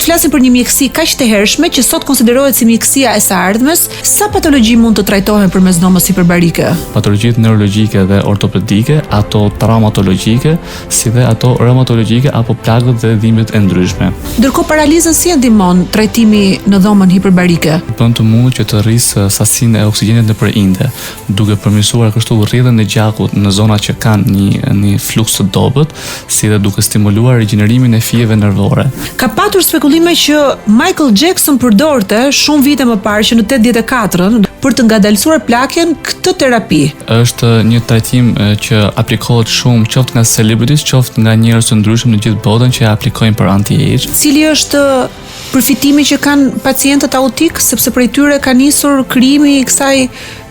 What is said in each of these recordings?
flasim për një mjekësi kaq të hershme që sot konsiderohet si mjekësia e së ardhmes, sa patologji mund të trajtohen përmes dhomës hiperbarike? Patologjitë neurologjike dhe ortopedike, ato traumatologjike, si dhe ato reumatologjike apo plagët dhe dhimbjet e ndryshme. Ndërkohë paralizën si e ndihmon trajtimi në dhomën hiperbarike? Bën të mundur që të rrisë sasinë e oksigjenit nëpër inde, duke përmirësuar kështu rrjedhën e gjakut në zonat që kanë një fluks të dobët, si dhe duke stimuluar rigjenerimin e fijeve nervore. Ka patur spekulime që Michael Jackson përdorte shumë vite më parë që në 84-ën për të ngadalësuar plakjen këtë terapi. Është një trajtim që aplikohet shumë qoftë nga celebrities, qoftë nga njerëz të ndryshëm në gjithë botën që e aplikojnë për anti-age. Cili është përfitimi që kanë pacientët autik, sepse prej tyre ka nisur krijimi i kësaj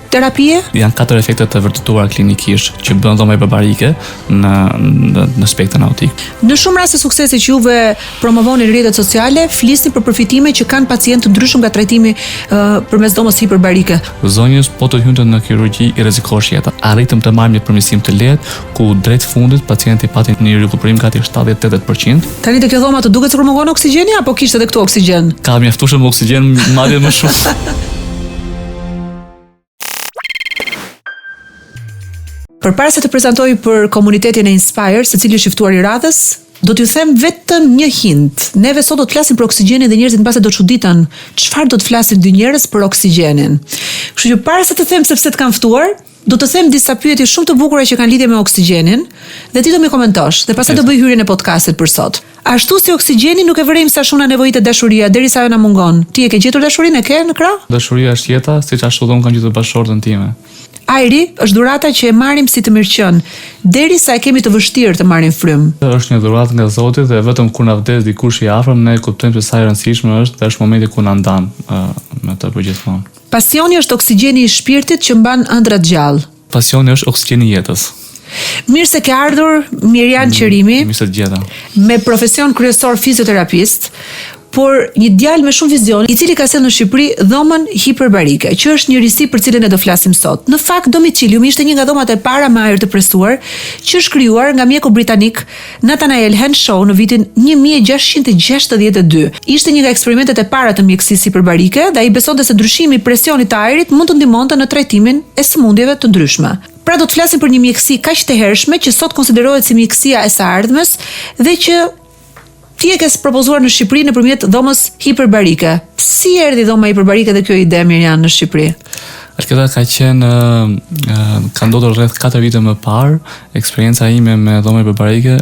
terapie? Janë 4 efekte të vërtetuar klinikisht që bën dhoma hiperbarike në spektrin autik. Në shumë raste suksese që juve promovoni në rrjetet sociale, flisni për përfitime që kanë pacientë të ndryshëm nga trajtimi përmes dhomës hiperbarike. Zonjës po të hynte në kirurgji i rrezikosh jeta. Arritëm të marrim një përmirësim të lehtë ku drejt fundit pacienti pati një rikuperim gati 70-80%. Tani te kjo dhoma të duket se promovon oksigjeni apo kishte edhe këtu oksigjen? Ka mjaftueshëm oksigjen, madje më shumë. Përpara se të prezantoj për komunitetin e Inspire, se cili është i ftuar i radhës, do t'ju them vetëm një hint. Neve sot do të flasim për oksigjenin dhe njerëzit mbase do të çuditen çfarë do të flasin dy njerëz për oksigjenin. Kështu që para se të them sepse të kam ftuar, do të them disa pyetje shumë të bukura që kanë lidhje me oksigjenin dhe ti do më komentosh dhe pastaj do bëj hyrjen e podcastit për sot. Ashtu si oksigjeni nuk e vërejmë sa shumë na nevojitet dashuria derisa ajo na mungon. Ti e ke gjetur dashurinë, e ke në krah? Dashuria është jeta, siç ashtu do kam gjetur bashkëshortën time. Ajri është dhurata që e marrim si të mirëqen, derisa e kemi të vështirë të marrim frym. Është një dhuratë nga Zoti dhe vetëm kur na vdes dikush i afërm ne kuptojmë se sa e rëndësishme është dhe është momenti ku na ndan me të përgjithmonë. Pasioni është oksigjeni i shpirtit që mban ëndrat gjallë. Pasioni është oksigjeni i jetës. Mirë se ke ardhur, Mirian Qerimi, Mirë se të gjeta. me profesion kryesor fizioterapist, por një djalë me shumë vizion, i cili ka sjellë në Shqipëri dhomën hiperbarike, që është një risi për cilën ne do flasim sot. Në fakt, domiciliumi ishte një nga dhomat e para me ajër të presuar, që është krijuar nga mjeku britanik Nathaniel Henshaw në vitin 1662. Ishte një nga eksperimentet e para të mjekësisë hiperbarike dhe ai besonte se ndryshimi i presionit të ajrit mund të ndihmonte në trajtimin e sëmundjeve të ndryshme. Pra do të flasim për një mjekësi kaq të hershme që sot konsiderohet si mjekësia e së ardhmes dhe që ti e ke propozuar në Shqipëri nëpërmjet dhomës hiperbarike. Si erdhi dhoma hiperbarike dhe kjo ide, Mirian, në Shqipëri? Kjo ka qenë, ka ndodhur rreth 4 vite më parë, eksperienca ime me dhomën hiperbarike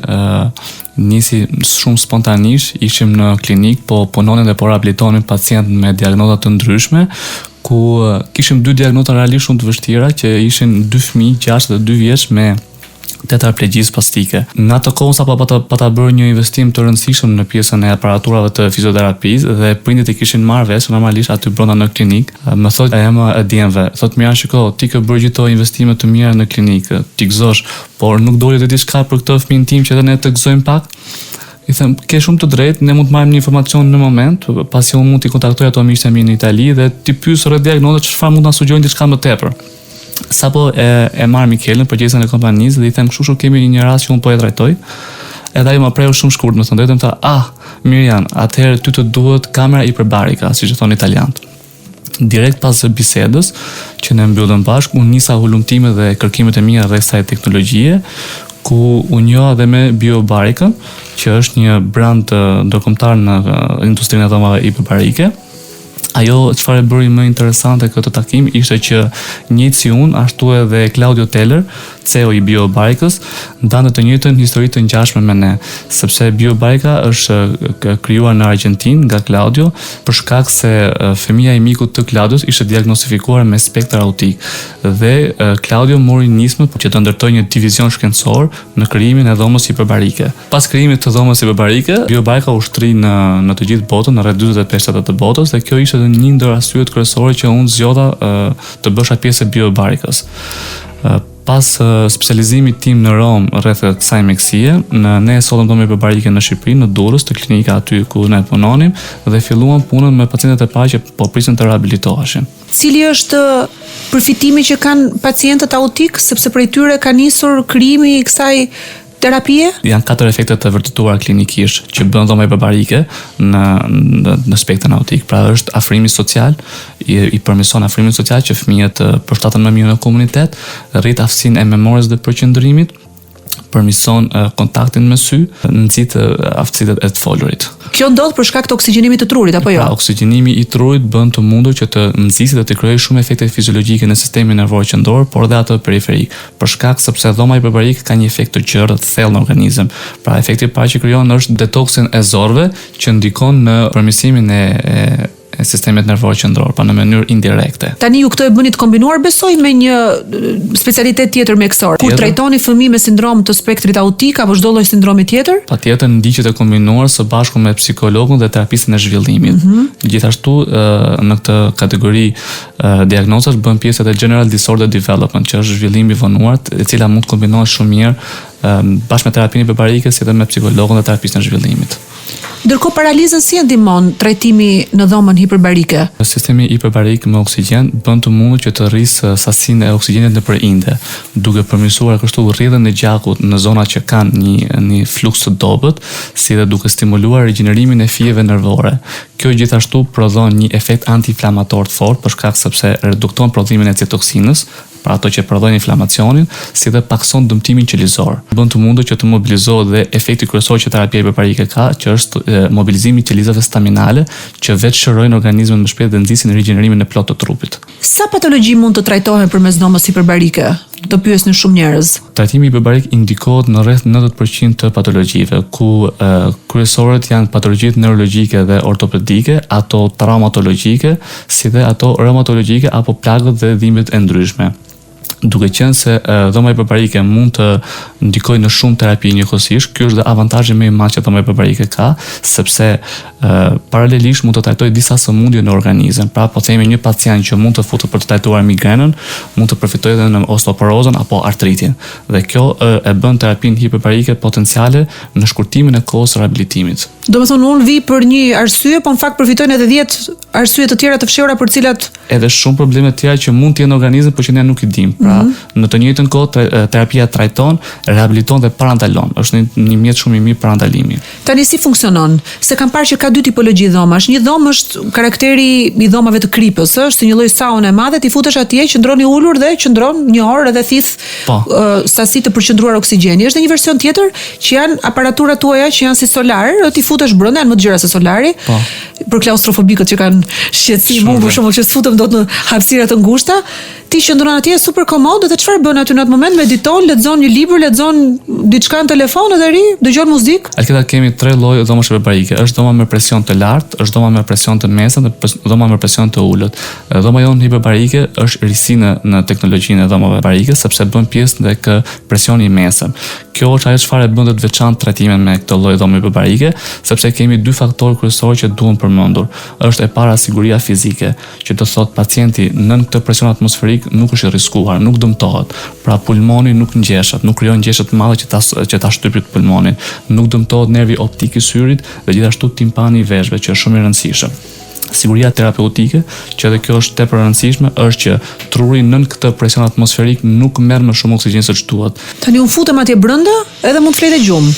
nisi shumë spontanisht, ishim në klinik, po punonin dhe po rehabilitonin pacientë me diagnoza të ndryshme, ku kishim 2 diagnoza realisht shumë të vështira, që ishin 2 fëmijë 6 dhe 2 vjeç me tetraplegjisë spastike. Në atë kohë sa pata bërë një investim të rëndësishëm në pjesën e aparaturave të fizioterapisë dhe prindit i kishin marrë vesh normalisht aty brenda në klinik. Më thotë ema e djemve, thotë Mirian, shiko, ti ke bërë gjithë investime të mira në klinikë, ti gëzosh, por nuk doli të diçka për këtë fëmijën tim që edhe ne të gëzojmë pak. I them, ke shumë të drejtë, ne mund të marrim një informacion në moment, pasi unë mund t'i kontaktoj ato miqtë e mi në Itali dhe ti pyes rreth diagnozës çfarë mund ta sugjerojnë diçka më tepër. Sapo e marr Mikelën përgjegjësen e kompanisë dhe i them, kështu kemi një rast që unë po e trajtoj. Edhe ai më preu shumë shkurt, më thonë, tha, Mirian, atëherë ty të duhet kamera hiperbarika, siç e thonë italianët. Direkt pas bisedës që ne mbyllëm bashkë, unë nisa hulumtime dhe kërkimet e mia rreth kësaj teknologjie, ku u njoha dhe me BioBarikën, që është një brand ndërkombëtar në industrinë e dhomave hiperbarike. Ajo çfarë e bëri më interesante këtë takim ishte që njëjtë si unë, ashtu edhe Claudio Teller, CEO i BioBarikës, ndante të njëjtën histori të ngjashme me ne, sepse BioBarika është krijuar në Argjentinë nga Claudio për shkak se fëmia e mikut të Claudios ishte diagnostifikuar me spektër autik dhe Claudio mori nismën që të ndërtojë një divizion shkencor në krijimin e dhomës hiperbarike. Pas krijimit të dhomës hiperbarike, BioBarika u shtri në të gjithë botën, në rreth 45 shtete të botës, dhe kjo ishte një ndër arsyet kryesore që unë zgjodha të bësha pjesë e BioBarikës. Pas specializimit tim në Rom rreth kësaj mjekësie, ne sollëm dhomën hiperbarike në Shqipëri, në Durrës, te klinika aty ku ne punonim dhe filluam punën me pacientët e parë që po prisin të rehabilitoheshin. Cili është përfitimi që kanë pacientët autik, sepse prej tyre ka nisur krijimi i kësaj terapie? Janë 4 efekte të vërtetuar klinikisht që bën dhoma hiperbarike në spektrin autik. Pra është afrimi social, i përmirëson afrimin social që fëmijët përshtaten më mirë në komunitet, rrit aftësinë e memorës dhe përqendrimit, përmirëson kontaktin me sy, nxit aftësitë e të folurit. Kjo ndodh për shkak të oksigjenimit të trurit apo jo? Pra, oksigjenimi i trurit bën të mundur që të nxisë dhe të krijojë shumë efekte fiziologjike në sistemin nervor qendror, por edhe atë periferik. Për shkak sepse dhoma hiperbarike ka një efekt të gjerë të thellë në organizëm. Pra, efekti i parë që krijon është detoksin e zorrëve që ndikon në përmirësimin e sistemet nervor qendror, pa në mënyrë indirekte. Tani ju këtë e bëni të kombinuar besoj me një specialitet tjetër mjekësor. Kur trajtoni fëmijë me sindrom të spektrit autik apo çdo lloj sindromi tjetër? Patjetër ndiqet e kombinuar së bashku me psikologun dhe terapistën e zhvillimit. Gjithashtu në këtë kategori diagnozash bën pjesë edhe General Disorder Development, që është zhvillimi i vonuar, e cila mund të kombinohet shumë mirë bashkë me terapinë hiperbarike si edhe me psikologun dhe terapistën e zhvillimit. Ndërkohë paralizën si e ndihmon trajtimi në dhomën hiperbarike? Sistemi hiperbarik me oksigjen bën të mundur që të rrisë sasinë e oksigjenit nëpër inde, duke përmirësuar kështu rrjedhën e gjakut në zonat që kanë një fluks të dobët, si dhe duke stimuluar rigjenerimin e fijeve nervore. Kjo gjithashtu prodhon një efekt antiinflamator të fortë për shkak sepse redukton prodhimin e citoksinës, pra ato që prodhojnë inflamacionin, si dhe pakson dëmtimin qelizor. Bën të mundur që të mobilizohet dhe efekti kryesor që terapia hiperbarike ka, që është mobilizimi i qelizave staminale, që vetë shërojnë organizmin më shpejt dhe nxisin rigjenerimin e plotë të trupit. Sa patologji mund të trajtohen përmes dhomës hiperbarike? Të pyesin shumë njerëz. Trajtimi hiperbarik indikohet në rreth 90% të patologjive, ku kryesorët janë patologjitë neurologjike dhe ortopedike, ato traumatologjike, si dhe ato reumatologjike apo plagët dhe dhimbjet e ndryshme. Duke qenë se dhoma hiperbarike mund të ndikojë në shumë terapi njëkohësisht, ky është dhe avantazhi më i madh që dhoma hiperbarike ka, sepse paralelisht mund të trajtojë disa sëmundje në organizëm. Pra, po themi një pacient që mund të futet për të trajtuar migrenën, mund të përfitojë edhe në osteoporozën apo artritin. Dhe kjo e bën terapinë hiperbarike potenciale në shkurtimin e kohës së riabilitimit. Domethënë unë vi për një arsye, po në fakt përfitojnë edhe 10 arsye të tjera të fshehura për cilat edhe shumë probleme të tjera që mund të jenë në organizëm, por që ne nuk i dimë. Pra, në të njëjtën kohë terapia trajton, rehabiliton dhe parandalon. Është një mjet shumë i mirë parandalimi. Tani si funksionon? Se kam parë që ka 2 tipologji dhomash. Një dhomë është karakteri i dhomave të kripës, është një lloj saune e madhe, ti futesh atje, qëndron i ulur dhe qëndron një orë edhe thith sasi të përqendruar oksigjeni. Është një version tjetër që janë aparaturat tuaja që janë si solar, ti futesh brenda, janë më të gjera se solari. Për klaustrofobikët që kanë shqetësim, unë për shembull që s'futem dot në hapësira të ngushta, ti qëndron atje super komod dhe çfarë bën aty në atë moment? Mediton, lexon një libër, lexon diçka në telefon edhe dëgjon muzikë. Alketa kemi 3 lloje dhomash hiperbarike. Është dhoma me presion të lartë, është dhoma me presion të mesët dhe dhoma me presion të ulët. Dhoma jonë hiperbarike është risi në teknologjinë e dhomave hiperbarike sepse bën pjesë tek presioni i mesëm. Kjo është ajo çfarë bën të veçantë trajtimin me këtë lloj dhome hiperbarike, sepse kemi 2 faktorë kryesorë që duhen përmendur. Është e para siguria fizike, që do thotë pacienti nën këtë presion atmosferik nuk është i rrezikuar, nuk dëmtohet. Pra pulmoni nuk ngjeshet, nuk krijon ngjeshje të mëdha që ta shtypin pulmonin, nuk dëmtohet nervi optik i syrit dhe gjithashtu timpani i veshëve, që është shumë i rëndësishëm. Siguria terapeutike, që edhe kjo është tepër e rëndësishme, është që truri nën këtë presion atmosferik nuk merr më shumë oksigjen se ç'duhet. Tani un futem atje brenda edhe mund të flet e gjumë.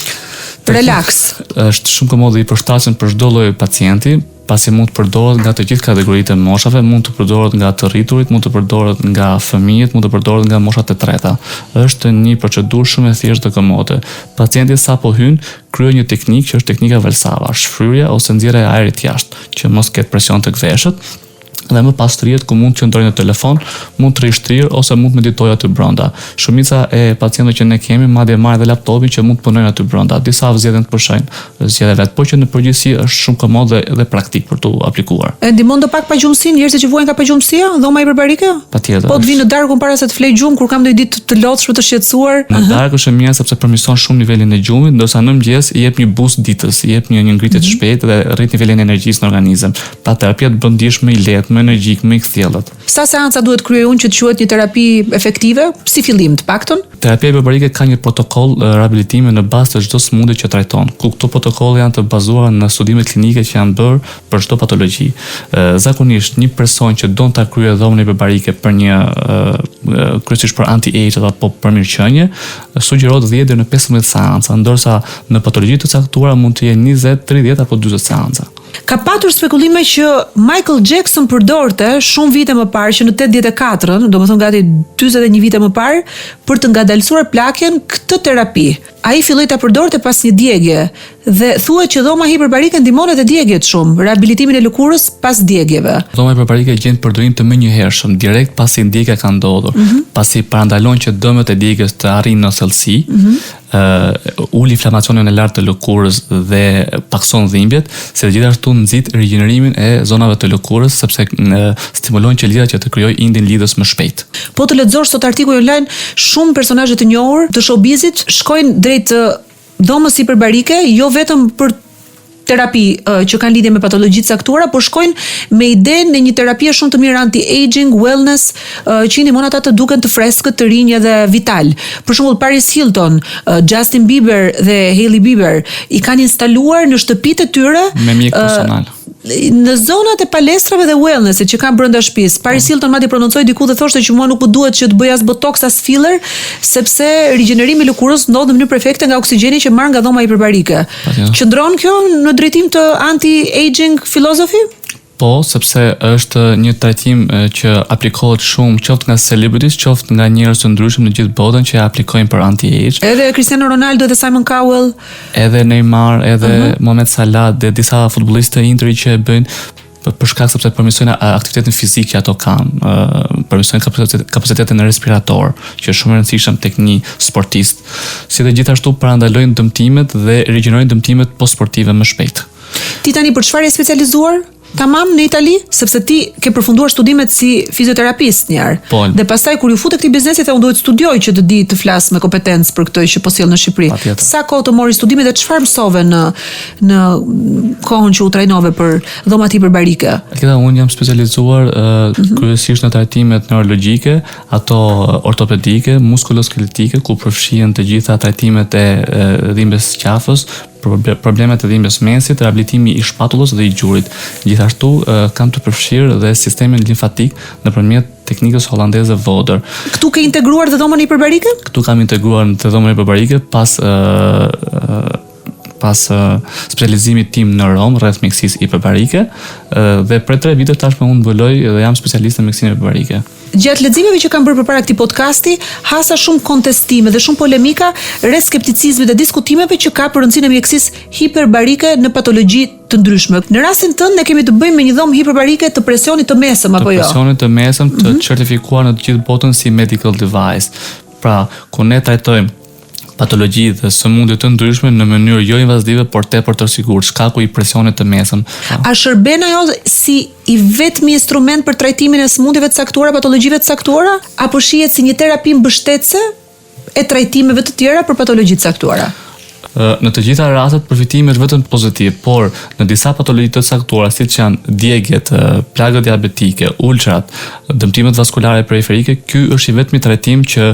Relax. Është shumë komode i përshtatshëm për çdo lloj pacienti, pasi mund të përdoret nga të gjithë kategoritë e moshave, mund të përdoret nga të rriturit, mund të përdoret nga fëmijët, mund të përdoret nga moshat e treta. Është një procedurë shumë e thjeshtë dhe komode. Pacienti sapo hyn, kryen një teknikë që është teknika Valsava, shfryrja ose nxjerrja e ajrit jashtë, që mos ketë presion tek veshët. Dhe më pas të rjet ku mund të qëndrojë në telefon, mund të rishtrirë ose mund të meditojë aty brenda. Shumica e pacientëve që ne kemi madje marrin edhe laptopin që mund të punojnë aty brenda. Disa zgjedhin të përshajnë, zgjedhin vetë, por që në përgjithësi është shumë komod dhe praktik për tu aplikuar. E ndihmon do pak paqumsinë, njerëzit që vuajnë ka paqumësia, dhoma hiperbarike? Patjetër. Po të vinë në darkun para se të flej gjumë kur kam ndonjë ditë të lodhshme të shqetësuar. Në darkë është mirë sepse përmirëson shumë nivelin e gjumit, ndërsa në mëngjes i jep një boost ditës, i jep një ngritje të shpejtë dhe rrit nivelin e energjisë në organizëm. Pra terapia të bën ndihesh më i lehtë, më energjik, më i kthjellët. Sa seanca duhet kryej unë që të quhet një terapi efektive, si fillim të paktën? Terapia hiperbarike ka një protokoll riabilitimi në bazë të çdo smundje që trajton. Ku këto protokolle janë të bazuara në studime klinike që janë bërë për çdo patologji. Zakonisht një person që don ta kryejë dhomën hiperbarike për një kryesisht për anti-age apo për mirëqenie, sugjerohet 10 deri në 15 seanca, ndërsa në patologji të caktuara mund të jenë 20, 30 apo 40 seanca. Ka patur spekulime që Michael Jackson përdorte shumë vite më parë, që në 84, domethënë gati 41 vite më parë, për të ngadalësuar plakjen këtë terapi. Ai filloi ta përdorte pas një djegje dhe thuhet që dhoma hiperbarike ndihmon edhe djegjet shumë, riabilitimin e lëkurës pas djegjeve. Dhoma hiperbarike gjen përdorim të menjëhershëm, direkt pasi ndjekja ka ndodhur, pasi parandalon që dëmët e djegjes të arrijnë në thellësi, ul inflamacionin e lartë të lëkurës dhe pakson dhimbjet, se gjithashtu nxit rigjenerimin e zonave të lëkurës, sepse stimulon qelira që të krijojë indin lidhës më shpejt. Po të lexosh sot artikuj online, shumë personazhe të njohur të showbizit shkojnë drejt dhomës hiperbarike, jo vetëm për terapi që kanë lidhje me patologji të caktuara, por shkojnë me idenë në një terapie shumë të mirë anti-aging, wellness, që i ndihmon ata të duken të freskët, të rinj dhe vital. Për shembull Paris Hilton, Justin Bieber dhe Hailey Bieber i kanë instaluar në shtëpitë e tyre me mjek personal. Në zonat e palestrave dhe wellnessit që kanë brenda shtëpisë. Paris Hilton madje prononcoi diku dhe thoshte që mua nuk më duhet që të bëj as botox as filler, sepse rigjenerimi i lëkurës ndodh në mënyrë perfekte nga oksigjeni që marr nga dhoma hiperbarike. Qëndron kjo në drejtim të anti-aging philosophy? Po, sepse është një trajtim që aplikohet shumë qoftë nga celebrities, qoftë nga njerëz të ndryshëm në gjithë botën që aplikojnë për anti-age. Edhe Cristiano Ronaldo dhe Simon Cowell, edhe Neymar, edhe Mohamed Salah dhe disa futbollistë të Interi që e bëjnë për shkak sepse përmirësojnë aktivitetin fizik që ato kanë, përmirësojnë kapacitetin respirator, që është shumë e rëndësishëm tek një sportist, si dhe gjithashtu parandalojnë dëmtimet dhe rigjenerojnë dëmtimet post-sportive më shpejt. Ti tani për çfarë je specializuar? Tamam në Itali, sepse ti ke përfunduar studimet si fizioterapist një herë. Po. Dhe pastaj kur ju futet këtij biznesi, unë duhet studioj që të di të flas me kompetencë për këtë që po sjell në Shqipëri. Sa kohë të mori studimet dhe çfarë mësove në kohën që u trajnove për dhomat hiperbarike? Unë jam specializuar kryesisht në trajtimet neurologjike, ato ortopedike, muskuloskeletike, ku përfshihen të gjitha trajtimet e dhimbjes së qafës, problemet e dhimbjes mesit, riabilitimi i shpatullës dhe i gjurit. Gjithashtu kam të përfshirë dhe sistemin limfatik nëpërmjet teknikës holandeze Voder. Këtu ke integruar dhe dhomën hiperbarike? Këtu kam integruar në dhomën hiperbarike pas specializimit tim në Rom rreth mjekësisë hiperbarike dhe për 3 vite tashmë unë zbuloj dhe jam specialist në mjekësinë hiperbarike. Gjatë leximeve që kam bërë përpara këtij podcasti, hasa shumë kontestime dhe shumë polemika rreth skepticizmit dhe diskutimeve që ka për rëndësinë e mjekësisë hiperbarike në patologji të ndryshme. Në rastin tënd ne kemi të bëjmë me një dhomë hiperbarike të presionit të mesëm apo jo? Të presionit të mesëm të certifikuar në të gjithë botën si medical device. Pra, ku ne trajtojmë patologji dhe sëmundje të ndryshme në mënyrë jo invazive, por tepër të sigurt, shkaku i presionit të mesëm. A shërben ajo si i vetmi instrument për trajtimin e sëmundjeve të caktuara, patologjive të caktuara, apo shihet si një terapi mbështetëse e trajtimeve të tjera për patologji të caktuara? Në të gjitha rastet përfitimi është vetëm pozitiv, por në disa patologji të caktuara, siç janë djegjet, plagët diabetike, ulçrat, dëmtimet vaskulare periferike, ky është i vetmi trajtim që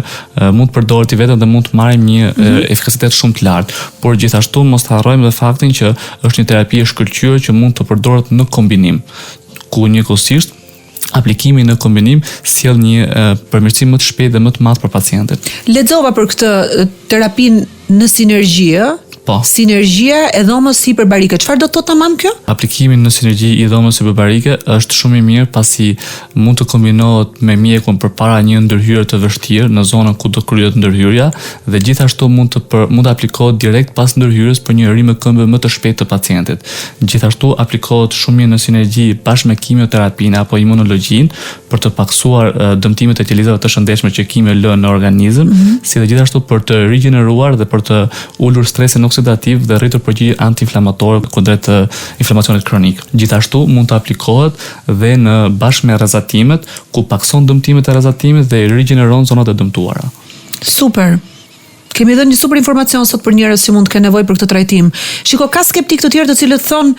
mund të përdoret i vetëm dhe mund të marrim një efikacitet shumë të lartë. Por gjithashtu mos të harrojmë edhe faktin që është një terapi e shkëlqyer që mund të përdoret në kombinim, ku njëkohësisht aplikimi në kombinim sjell një përmirësim më të shpejtë dhe më të madh për pacientin. Lexova për këtë terapinë në sinergji, Po. Sinergjia e dhomës hiperbarike. Çfarë do të thotë tamam kjo? Aplikimi në sinergji i dhomës hiperbarike është shumë i mirë pasi mund të kombinohet me mjekun përpara një ndërhyrje të vështirë në zonën ku do kryhet ndërhyrja dhe gjithashtu mund të aplikohet direkt pas ndërhyrjes për një rrymë këmbë më të shpejtë të pacientit. Gjithashtu aplikohet shumë mirë në sinergji bashkë me kimioterapinë apo imunologjinë për të paksuar dëmtimet e qelizave të shëndetshme që kimio lën në organizëm, si dhe gjithashtu për të rigjeneruar dhe për të ulur stresin oksidativ dhe rritur përgjigje antiinflamatore kundrejt inflamacionit kronik. Gjithashtu mund të aplikohet dhe në bashkë me rrezatimet, ku pakson dëmtimet e rrezatimit dhe rigjeneron zonat e dëmtuara. Super. Kemi dhënë një super informacion sot për njerëz që mund të kenë nevojë për këtë trajtim. Shiko, ka skeptik të tjerë të cilët thonë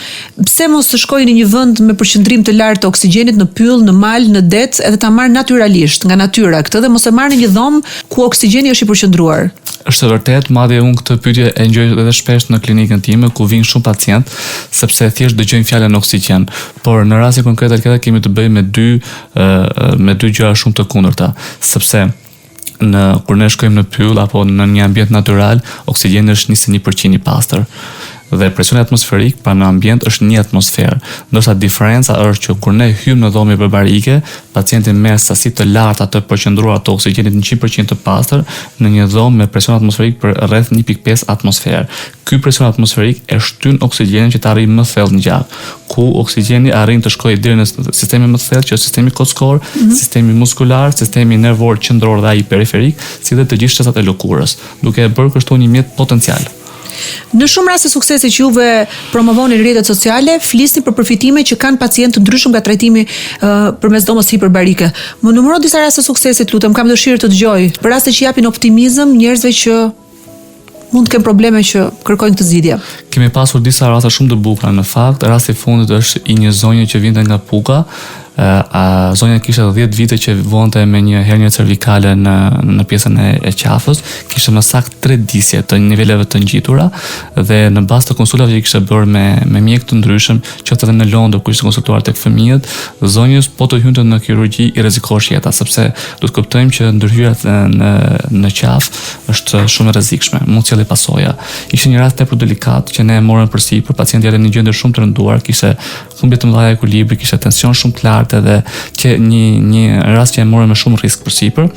pse mos të shkojnë në një vend me përqendrim të lartë të oksigjenit në pyll, në mal, në det, edhe ta marr natyralisht, nga natyra këtë dhe mos e marrë në një dhomë ku oksigjeni është i përqendruar. Është vërtet, madje unë këtë pyetje e ngjoj edhe shpesh në klinikën time ku vijnë shumë pacient, sepse thjesht dëgjojnë fjalën oksigjen, por në rastin konkret atëherë kemi të bëjmë me dy gjëra shumë të kundërta, sepse kur ne shkojmë në pyll apo në një ambient natyral, oksigjeni është 21% i pastër. Dhe presioni atmosferik pra në ambient është 1 atmosferë. Ndërsa diferenca është që kur ne hyjmë në dhomë hiperbarike, pacienti merr sasi të larta të përqendruara të oksigjenit 100% të pastër në një dhomë me presion atmosferik për rreth 1.5 atmosferë. Ky presion atmosferik e shtyn oksigjenin që të arrijë më thellë në gjak, ku oksigjeni arrin të shkojë deri në sistemin më të thellë, që është sistemi kockor, sistemi muskular, sistemi nervor qendror dhe ai periferik, si dhe të gjithë shtesat e lëkurës, duke e bërë kështu një mjet potencial. Në shumë raste suksese që juve promovoni në rrjetet sociale, flisni për përfitime që kanë pacientë të ndryshëm nga trajtimi përmes dhomës hiperbarike. Më numëro disa raste suksese, lutem, kam dëshirë të dëgjoj, për raste që japin optimizëm njerëzve që mund të kenë probleme që kërkojnë këtë zgjidhje. Kemi pasur disa raste shumë të bukura në fakt. Rasti i fundit është i një zonje që vinte nga Puka. Zonja kishte 10 vite që vonte me një hernie cervikale në pjesën e qafës, kishte më saktë 3 disje të niveleve të ngjitura dhe në bazë të konsultave që kishte bërë me mjek të ndryshëm, qoftë edhe në Londër ku ishte konsultuar tek fëmijët, zonjës po të hynte në kirurgji i rrezikosh jeta, sepse do të kuptojmë që ndërhyrja në qafë është shumë e rrezikshme, mund të sjellë pasoja. Ishte një rast tepër delikat që ne e morëm përsipër, pacienti ishte në një gjendje shumë të rënduar, kishte humbje të mëdha ekuilibri, kishte tension shumë të lartë dhe që një rast që e morëm me shumë risk përsipër.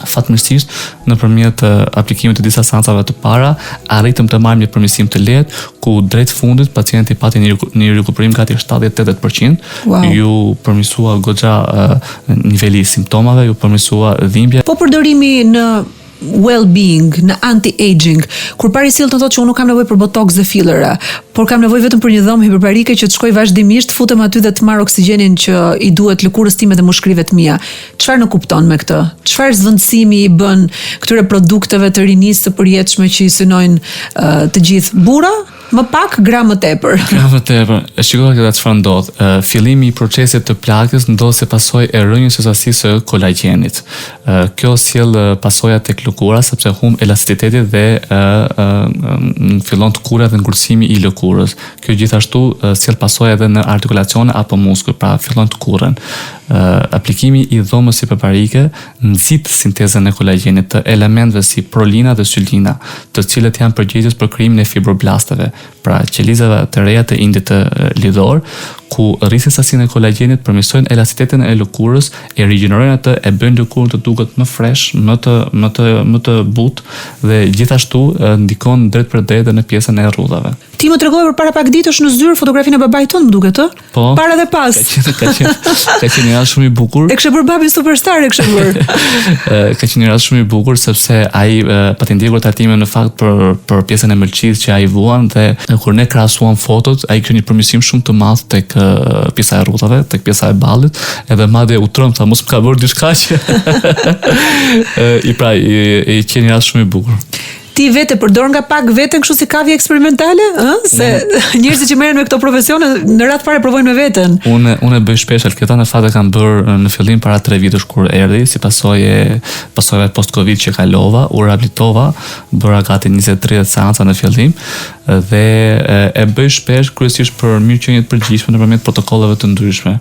Fatmirësisht, nëpërmjet aplikimit të disa seancave të para, arritëm të marrim një përmirësim të lehtë, ku drejt fundit pacienti pati një rikuperim gati 70-80%. Wow. Ju përmirësua goxha niveli i simptomave, ju përmirësua dhimbja. Po përdorimi në well-being, në anti-aging, kur pari sill të thotë që unë nuk kam nevojë për botox dhe fillera, por kam nevojë vetëm për një dhomë hiperbarike që të shkoj vazhdimisht, futem aty dhe të marr oksigjenin që i duhet lëkurës time dhe mushkërive të mia. Çfarë nuk kupton me këtë? Çfarë zvendësimi i bën këtyre produkteve të rinisë të përjetshme që i synojnë të gjithë burra? Më pak, gra më tepër. Gra më tepër. E shikoj këtë çfarë ndodh. Fillimi i procesit të plakës ndodh si pasojë e rënjës së sasisë së kolagjenit. Kjo sjell pasoja tek lëkura sepse humb elasticitetin dhe fillon të kurret dhe ngulsimi i lëkurës. Kjo gjithashtu sjell pasoja edhe në artikulacione apo muskuj, pra fillon të kurren. Aplikimi i dhomës hiperbarike nxit sintezën e kolagjenit të elementeve si prolina dhe sylina, të cilët janë përgjegjës për krijimin e fibroblasteve, pra qelizave të reja të indit të lidhor, ku rrisin sasinë e kolagjenit, përmirësojnë elasticitetin e lëkurës, e rigjenerojnë atë, e bëjnë lëkurën të duket më fresh, më të butë dhe gjithashtu ndikon drejt për drejt në pjesën e rrudhave. Ti më tregove për para pak ditësh në zyrë fotografinë e babait tënd, më duket, ë? Po. Para dhe pas. Ka qenë një rast shumë i bukur. E kishe bërë babin superstar, e kishe bërë. Ka qenë një rast shumë i bukur sepse ai pati ndjekur trajtimin në fakt për pjesën e mëlçisë që ai vuan dhe kur ne krahasuam fotot, ai kishte një përmirësim shumë të madh tek pjesa e rrudhave, tek pjesa e ballit, edhe madje u trëm tha mos më ka bërë diçka që i qenë një rast shumë i bukur. Ti vetë përdor nga pak veten kështu si kavje eksperimentale, ë? Se njerëzit që merren me këto profesione në radh fare provojnë me veten. Unë e bëj shpesh, këta në fakt e kam bërë në fillim para 3 vitesh kur erdhi, si pasojë post-Covid që kalova, u rehabilitova, bëra gati 20-30 seanca në fillim dhe e bëj shpesh kryesisht për mirëqenie të përgjithshme nëpërmjet protokolleve të ndryshme.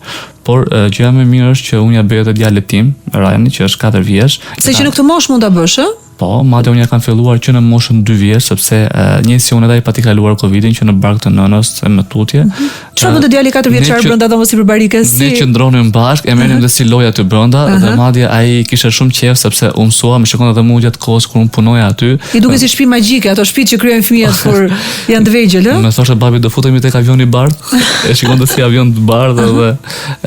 Por gjëja më mirë është që unë ja bëj atë djalit tim, Ryan, që është 4 vjeç. Se që në këtë moshë mund ta bësh, ë? Po, madje unë ja kam filluar që në moshën 2 vjeç, sepse një si unë edhe ai pati kaluar Covidin që në bark të nënës me tutje. Çfarë bën djali 4 vjeçar brenda dhomës hiperbarike? Ne qëndronim bashkë, e merrnim dhe si loja aty brenda dhe madje ai kishte shumë qejf sepse u mësua, më shikon edhe mua gjatë kohës kur unë punoja aty. I duket si shtëpi magjike, ato shtëpitë që krijojnë fëmijët kur janë të vegjël, ë? Më thoshte babi do futemi tek avioni i bardhë. E shikonte si avion të bardhë dhe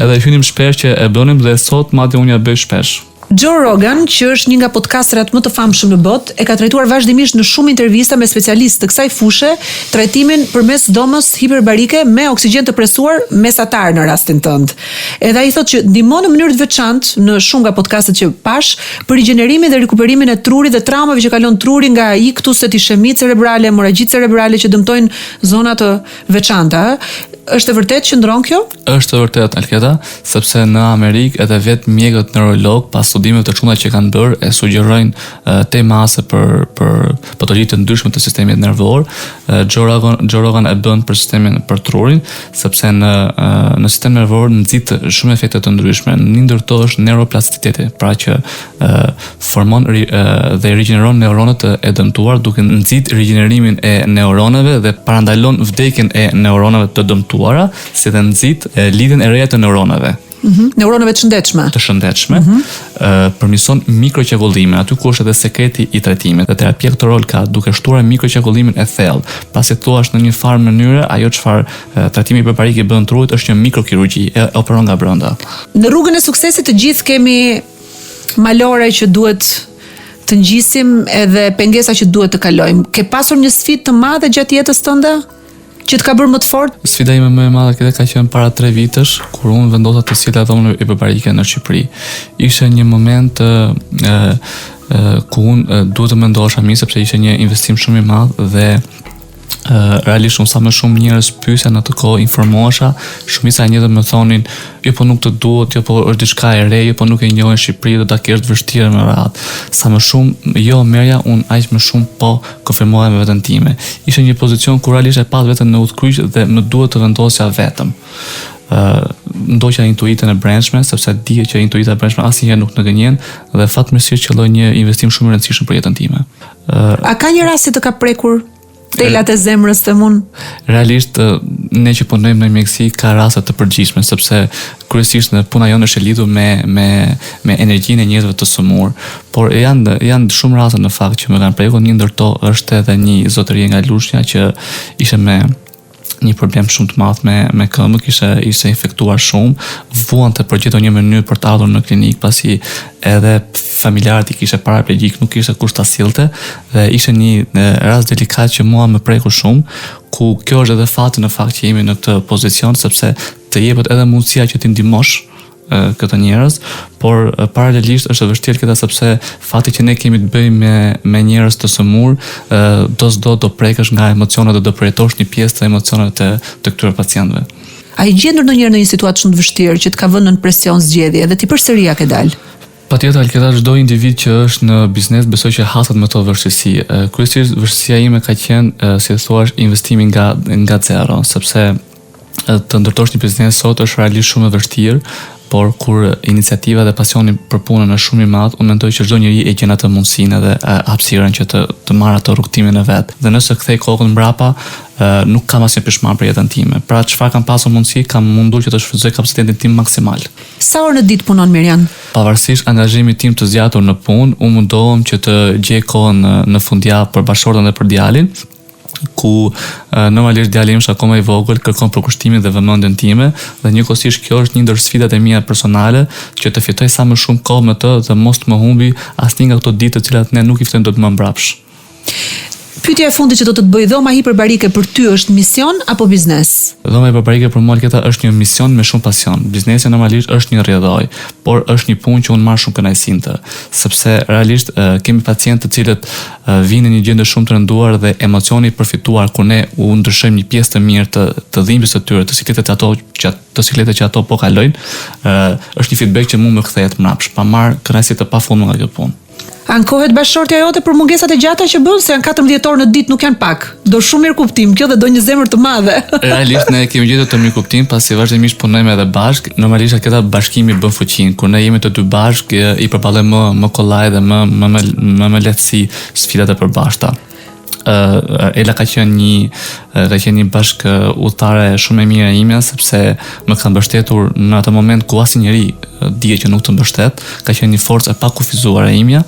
edhe hynim shpesh që e bënim dhe sot madje unë ja bëj shpesh. Joe Rogan, që është një nga podcasterat më të famshëm në botë, e ka trajtuar vazhdimisht në shumë intervista me specialistë të kësaj fushë trajtimin përmes domës hiperbarike me oksigjen të presuar mesatar në rastin tënd. Edhe ai thotë që ndihmon në mënyrë të veçantë në shumë nga podcastet që pash për rigjenerimin dhe rikuperimin e trurit dhe traumave që kalon truri nga iktuset, ishemit cerebrale, hemorragjit cerebrale që dëmtojnë zona të veçanta. Është e vërtet që ndron kjo? Është e vërtet, Alketa, sepse në Amerikë edhe vetë mjekët neurolog pas studimeve të shumta që kanë bërë e sugjerojnë temase për patologji të ndryshme të sistemit nervor. Joe Rogan e bën për sistemin për trurin, sepse në sistemin nervor nxit shumë efekte të ndryshme. Një ndër to është neuroplasticiteti, pra që formon dhe rigjeneron neuronët e dëmtuar duke nxit rigjenerimin e neuronëve dhe parandalon vdekjen e neuronëve të dëmtuara, si dhe nxit lidhjen e reja të neuronave. Neuronave të shëndetshme. Përmirëson mikroqekullimin, aty ku është edhe sekreti i trajtimit. Dhe terapia këtë rol ka duke shtuar mikroqekullimin e thellë. Pasi thuash në një farë mënyrë, ajo çfarë trajtimi hiperbarik i bën trurit është një mikrokirurgji, e operon nga brenda. Në rrugën e suksesit të gjithë kemi malore që duhet të ngjisim edhe pengesa që duhet të kalojmë. Ke pasur një sfidë të madhe gjatë jetës tënde? Që të ka bërë më të fortë? Sfida ime më e madhe këtë ka qenë para 3 vitesh, kur unë vendosa të sjellja dhomën hiperbarike në Shqipëri. Ishte një moment ku unë duhet të mendosha mirë, sepse ishte një investim shumë i madh dhe realisht unë sa më shumë njerëz pyesja në të kohë, informohesha, shumica e njerëzve më thonin, jo po nuk të duhet, jo po është diçka e re, jo po nuk e njohin Shqipëri, do ta kesh të vështirë me radhë. Sa më shumë jo merja, unë aq më shumë po konfirmoja me veten time. Ishte një pozicion ku realisht e pas veten në udhkryq dhe më duhet të vendosja vetëm. Ndoqja intuitën e brendshme, sepse dije që intuita e brendshme asnjëherë nuk në gënjen dhe fatmirësisht qelloi një investim shumë i rëndësishëm për jetën time. A ka një rast që të ka prekur telat e zemrës të mund? Realisht, ne që punojmë në mjekësi ka raste të përgjithshme, sepse kryesisht në puna jonë është e lidhur me energjinë e njerëzve të sëmurë, por janë shumë raste në fakt që më kanë prekur. Një ndër to është edhe një zotërie nga Lushnja që ishte me një problem shumë të madh me këmbë, ishte infektuar shumë, vuante për gjithë një mënyrë për të ardhur në klinikë, pasi edhe familjarët i kishte paraplegjik, nuk kishte kush ta sillte dhe ishte një rast delikat që mua më preku shumë, ku kjo është edhe fati në fakt që jemi në këtë pozicion, sepse të jepet edhe mundësia që ti ndihmosh këtë njerëz, por paralelisht është e vështirë këta sepse fakti që ne kemi të bëjmë me njerëz të sëmur, do prekësh nga emocionet dhe do përjetosh një pjesë të emocioneve të këtyre pacientëve. A i gjendur ndonjëherë në një situatë shumë të vështirë që të ka vënë në presion zgjedhje dhe ti përsëri a ke dalë? Patjetër, Alketa, çdo individ që është në biznes besoj që hahet me to vështirësi. Kryesisht vështirësia ime ka qenë, si thua, investimi nga zero, sepse të ndërtosh një biznes sot është realisht shumë e vështirë, por kur iniciativa dhe pasioni për punën është shumë i madh, unë mendoj që çdo njeri e gjen atë mundësinë dhe hapësirën që të marrë atë rrugtimin e vet. Dhe nëse kthej kokën mbrapa, nuk kam asnjë peshman për jetën time. Pra çfarë kam pasur mundësi, kam munduar që të shfrytëzoj kapacitetin tim maksimal. Sa orë në ditë punon Mirjan? Pavarësisht angazhimit tim të zgjatur në punë, unë mundohem që të gjej kohën në fundjavë për bashkëshortën dhe për djalin, ku normalisht djali im është akoma i vogël, kërkon përkushtimin dhe vëmendjen time dhe njëkohësisht kjo është një ndër sfidat e mia personale, që të fitoj sa më shumë kohë me të dhe mos të më humbi asnjë nga ato ditë të cilat ne nuk i ftojmë dot më mbrapsh. Pyetja e fundit që do të të bëj, dhoma hiperbarike për ty është mision apo biznes? Dhoma hiperbarike për mua Alketa është një mision me shumë pasion. Biznesi normalisht është një rrjedhoj, por është një punë që unë marr shumë kënaqësinë të, sepse realisht kemi pacientë të cilët vinë në një gjendje shumë të rënduar dhe emocioni i përfituar kur ne u ndryshojmë një pjesë të mirë të dhimbjes së tyre, të sikletet që ato po kalojnë, është një feedback që mua më kthehet mbrapsh, pa marr kënaqësi të pafundme nga kjo punë. Ankohet bashkëshortja jote për mungesat e gjata që bën, se janë 14 orë në ditë, nuk janë pak. Do shumë mirë kuptim kjo dhe do një zemër të madhe. Realisht ne kemi gjetur të mirë kuptim, pasi vazhdimisht punojmë edhe bashk. Normalisht këta bashkimi bën fuqinë. Kur ne jemi të dy bashk, i përballojmë më kollaj dhe më lehtësi sfidat e përbashkëta. Ela ka qenë një bashkë udhëtare shumë e mirë e imja, sepse më ka mbështetur në atë moment ku asnjëri dije që nuk të mbështet, ka qenë një forcë e pakufizuar e imja,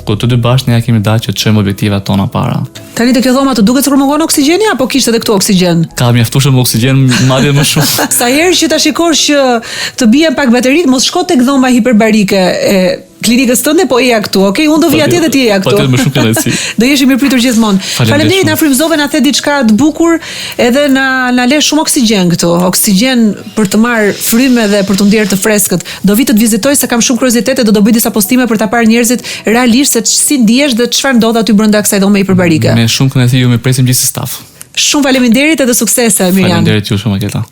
ku të dy bashkë ne kemi dalë që të çojmë objektivat tona para. Tani te kjo dhoma të duket sikur mungon oksigjeni apo kishte edhe këtu oksigjen? Ka mjaftueshëm oksigjen, madje më shumë. Sa herë që ta shikosh që të bien pak bateritë, mos shko tek dhoma hiperbarike, klinikës tënde, po eja këtu. Okej, unë do vi atje dhe ti eja këtu. Patjetër, më shumë kënaqësi. Do jesh i mirëpritur gjithmonë. Faleminderit, na frymëzove, na the diçka të bukur, edhe na le shumë oksigjen këtu. Oksigjen për të marrë frymë dhe për të ndjerë të freskët. Do vi të vizitoj se kam shumë kuriozitet dhe do bëj disa postime për ta parë njerëzit realisht se si ndihesh dhe çfarë ndodh aty brenda kësaj dhome hiperbarike. Me shumë kënaqësi ju me presim gjithë staf. Shumë faleminderit edhe suksese, Mirjam. Faleminderit ju shumë, Aketa.